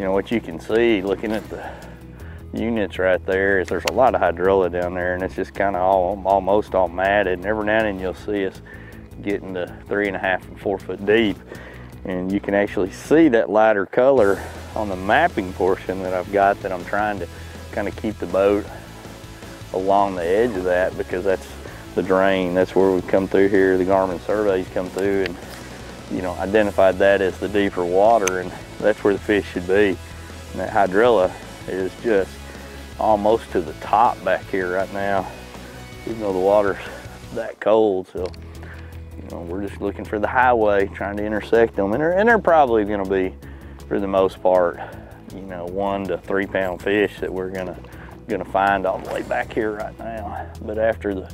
You know, what you can see looking at the units right there is there's a lot of hydrilla down there, and it's just kind of almost all matted, and every now and then you'll see us getting to 3.5 and 4 foot deep, and you can actually see that lighter color on the mapping portion that I've got, that I'm trying to kind of keep the boat along the edge of that, because that's the drain. That's where we come through here. The Garmin surveys come through and, you know, identified that as the deeper water, and that's where the fish should be. And that hydrilla is just almost to the top back here right now, even though the water's that cold. So, you know, we're just looking for the highway, trying to intersect them, and they're probably going to be, for the most part, you know, 1 to 3 pound fish that we're gonna find all the way back here right now. But after the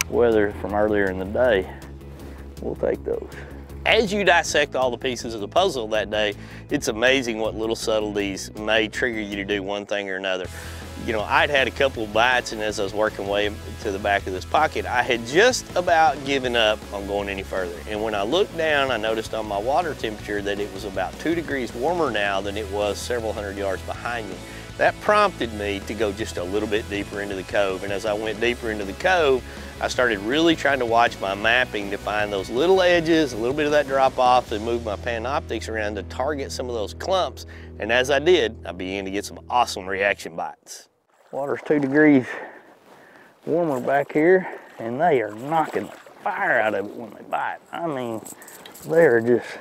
weather from earlier in the day, we'll take those. As you dissect all the pieces of the puzzle that day, it's amazing what little subtleties may trigger you to do one thing or another. You know, I'd had a couple of bites, and as I was working way to the back of this pocket, I had just about given up on going any further. And when I looked down, I noticed on my water temperature that it was about 2 degrees warmer now than it was several hundred yards behind me. That prompted me to go just a little bit deeper into the cove. And as I went deeper into the cove, I started really trying to watch my mapping to find those little edges, a little bit of that drop off, and move my Panoptics around to target some of those clumps. And as I did, I began to get some awesome reaction bites. Water's 2 degrees warmer back here, and they are knocking the fire out of it when they bite. I mean, they're just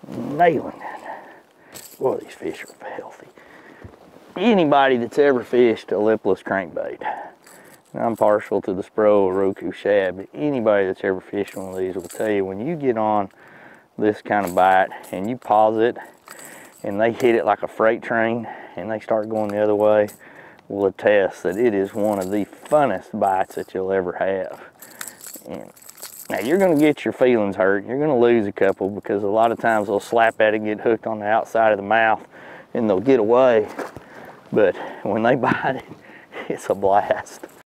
nailing it. Boy, these fish are healthy. Anybody that's ever fished a lipless crankbait, and I'm partial to the Spro or Roku shad, but anybody that's ever fished one of these will tell you, when you get on this kind of bite and you pause it and they hit it like a freight train and they start going the other way, will attest that it is one of the funnest bites that you'll ever have. And now, you're going to get your feelings hurt. You're going to lose a couple, because a lot of times they'll slap at it and get hooked on the outside of the mouth and they'll get away. But when they bite it, it's a blast.